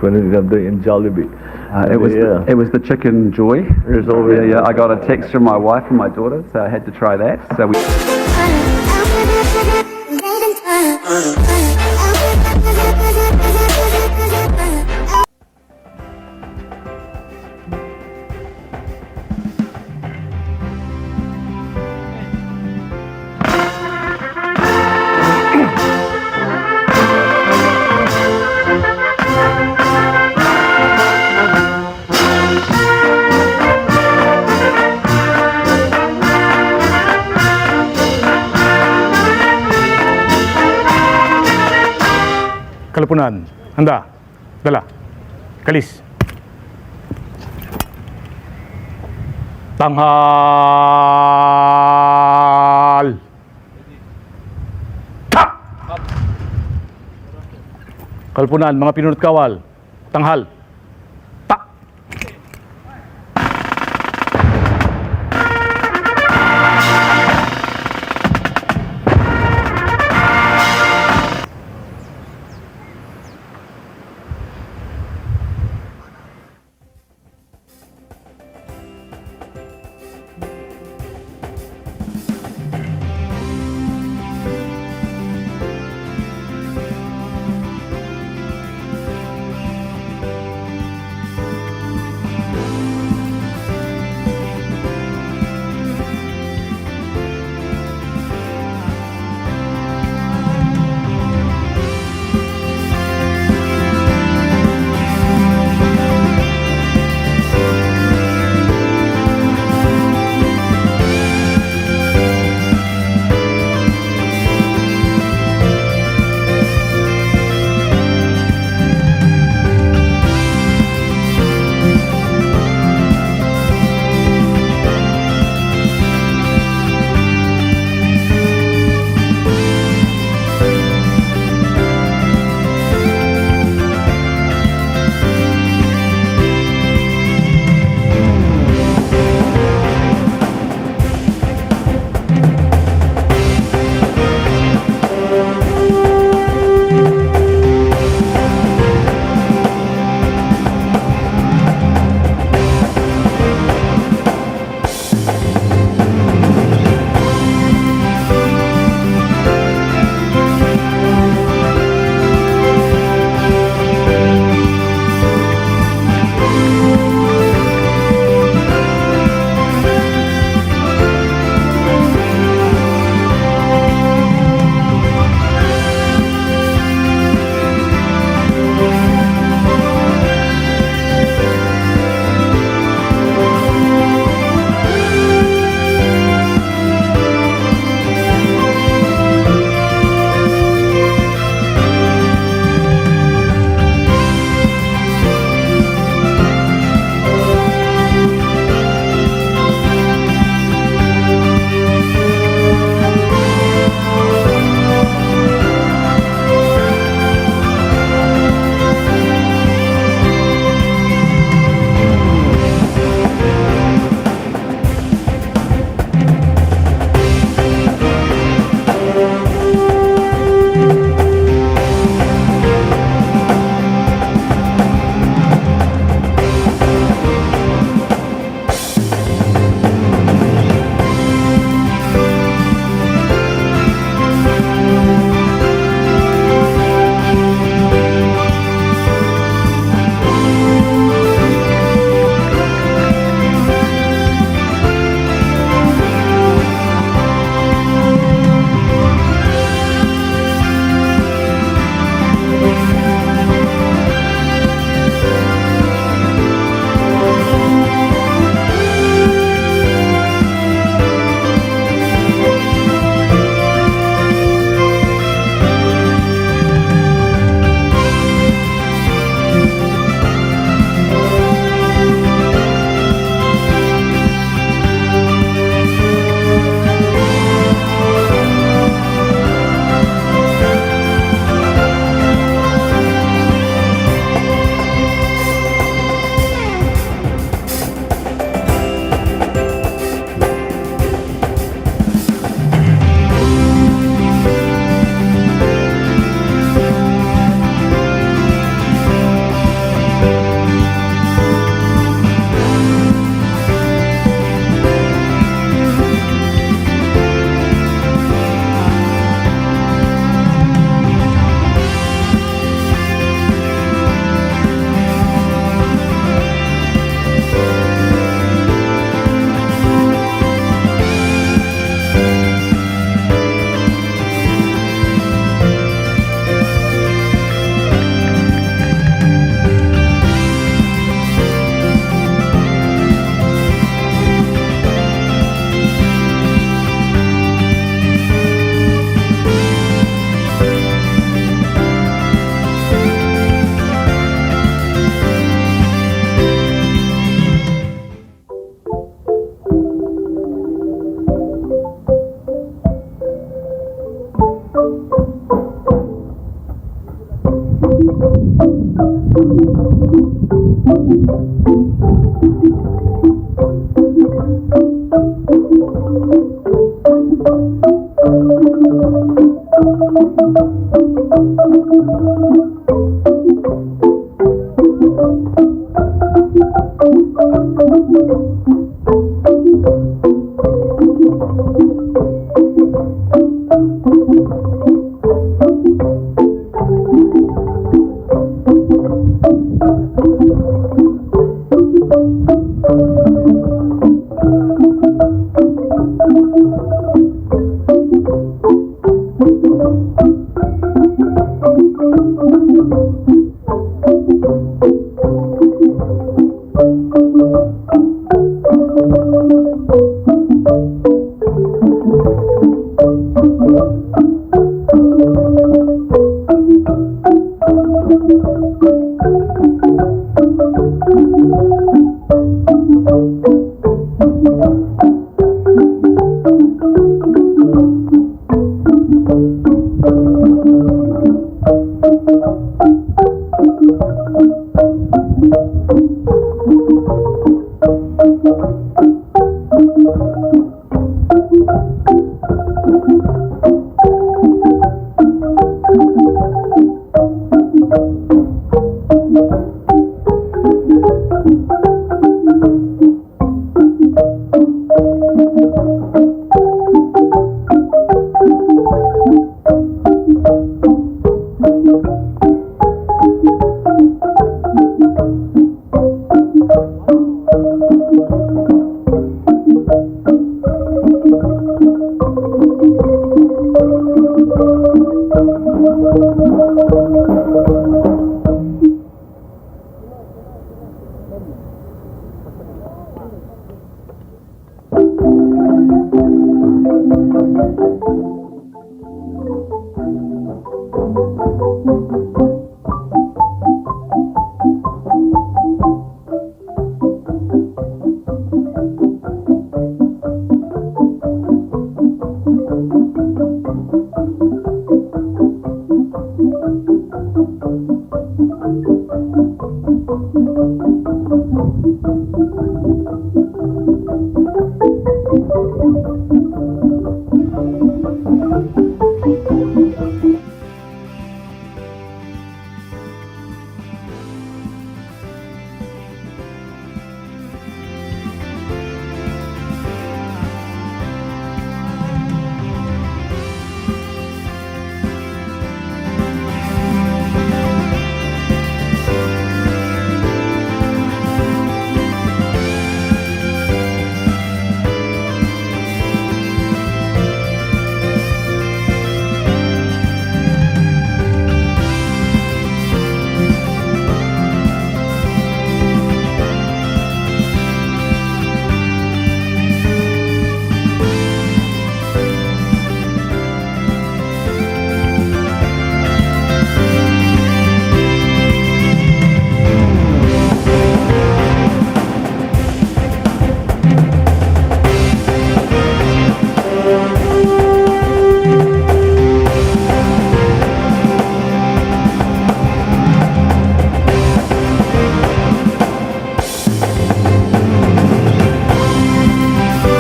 when it got in Jollibee. It was the chicken joy. There's always I got a text from my wife and my daughter, so I had to try that. So we. Kalapunan, handa, dala, kalis. Tanghal. Ta! Kalapunan, mga pinunot kawal, tanghal. Ta!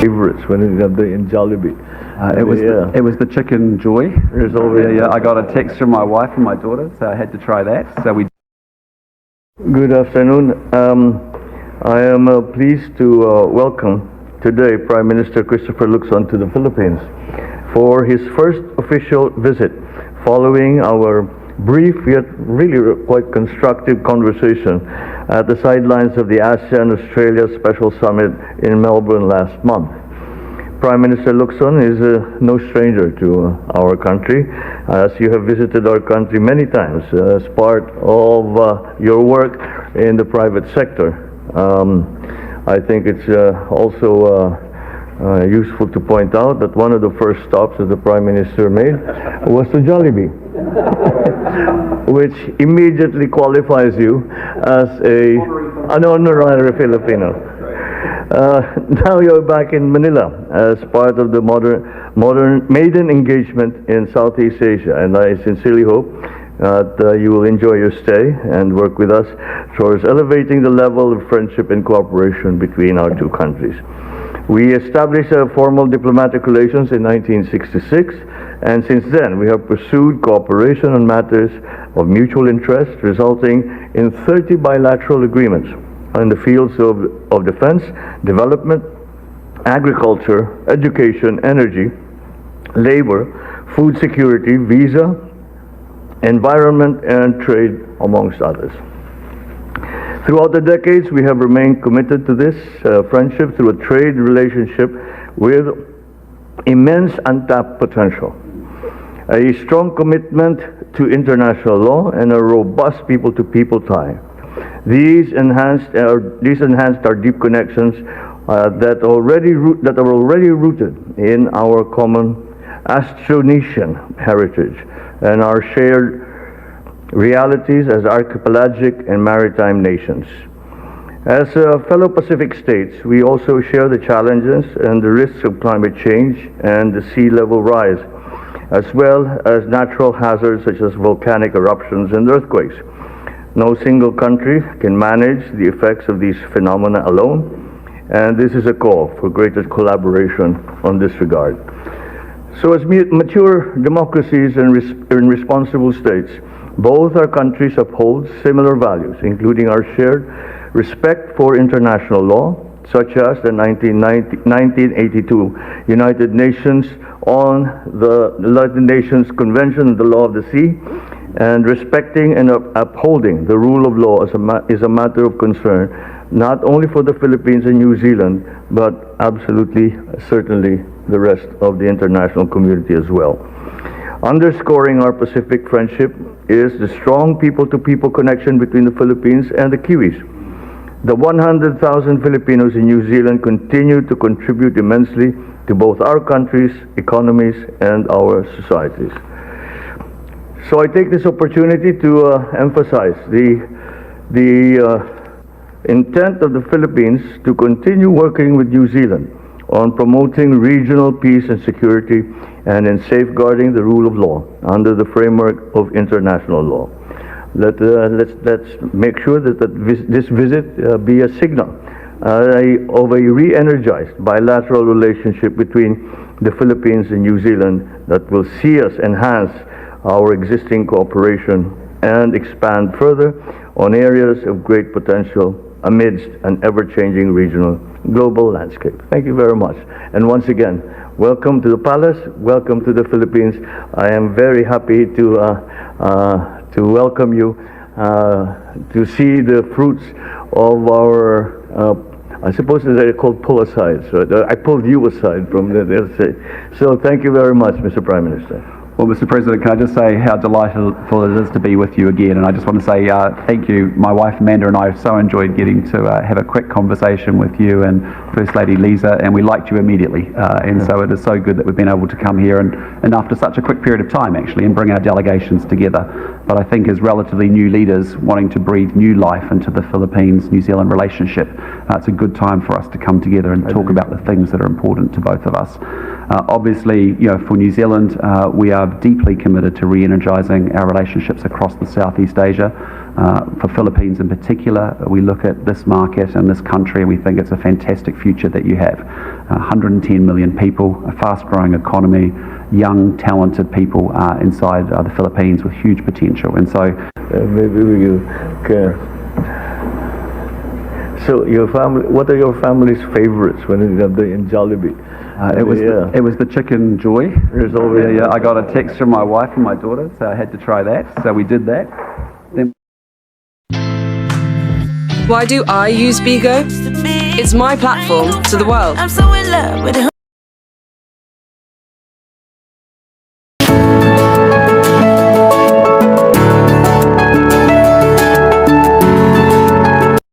Favorites when it got in Jollibee. It was the chicken joy. There's always I got a text from my wife and my daughter, so I had to try that. So we. Good afternoon. I am pleased to welcome today Prime Minister Christopher Luxon to the Philippines for his first official visit following our brief yet really quite constructive conversation at the sidelines of the ASEAN-Australia Special Summit in Melbourne last month. Prime Minister Luxon is no stranger to our country, as you have visited our country many times as part of your work in the private sector. I think it's also useful to point out that one of the first stops that the Prime Minister made was to Jollibee, which immediately qualifies you as an honorary Filipino. Now you're back in Manila as part of the modern maiden engagement in Southeast Asia, and I sincerely hope that you will enjoy your stay and work with us towards elevating the level of friendship and cooperation between our two countries. We established formal diplomatic relations in 1966, and since then we have pursued cooperation on matters of mutual interest, resulting in 30 bilateral agreements in the fields of defense, development, agriculture, education, energy, labor, food security, visa, environment, and trade, amongst others. Throughout the decades, we have remained committed to this friendship through a trade relationship with immense untapped potential, a strong commitment to international law, and a robust people-to-people tie. These enhanced our deep connections that are already rooted in our common Austronesian heritage and our shared realities as archipelagic and maritime nations. As fellow Pacific states, we also share the challenges and the risks of climate change and the sea level rise, as well as natural hazards such as volcanic eruptions and earthquakes. No single country can manage the effects of these phenomena alone, and this is a call for greater collaboration on this regard. So as mature democracies and responsible states, both our countries uphold similar values, including our shared respect for international law, such as the 1982 United Nations Convention on the Law of the Sea, and respecting and upholding the rule of law is a matter of concern, not only for the Philippines and New Zealand, but absolutely, certainly, the rest of the international community as well. Underscoring our Pacific friendship is the strong people-to-people connection between the Philippines and the Kiwis. The 100,000 Filipinos in New Zealand continue to contribute immensely to both our countries' economies and our societies. So I take this opportunity to emphasize the intent of the Philippines to continue working with New Zealand on promoting regional peace and security and in safeguarding the rule of law under the framework of international law. Let's make sure that this visit be a signal of a re-energized bilateral relationship between the Philippines and New Zealand that will see us enhance our existing cooperation and expand further on areas of great potential amidst an ever-changing regional global landscape. Thank you very much. And once again, welcome to the Palace, welcome to the Philippines. I am very happy to welcome you, to see the fruits of our, I suppose they're called pull-asides. So I pulled you aside from the So thank you very much, Mr. Prime Minister. Well, Mr. President, can I just say how delightful it is to be with you again? And I just want to say thank you. My wife Amanda and I have so enjoyed getting to have a quick conversation with you and First Lady Lisa, and we liked you immediately. And so it is so good that we've been able to come here and after such a quick period of time, actually, and bring our delegations together. But I think as relatively new leaders wanting to breathe new life into the Philippines-New Zealand relationship, it's a good time for us to come together and talk about the things that are important to both of us. Obviously, for New Zealand, we are deeply committed to re-energizing our relationships across the Southeast Asia. For Philippines in particular, we look at this market and this country and we think it's a fantastic future that you have. 110 million people, a fast-growing economy, young, talented people inside the Philippines with huge potential. And so maybe you can. So your family, what are your family's favorites when you have in Jollibee? It was the chicken joy. There's always I got a text from my wife and my daughter, so I had to try that. So we did that. Then Why do I use Bigo? It's my platform to the world. I'm so in love with it.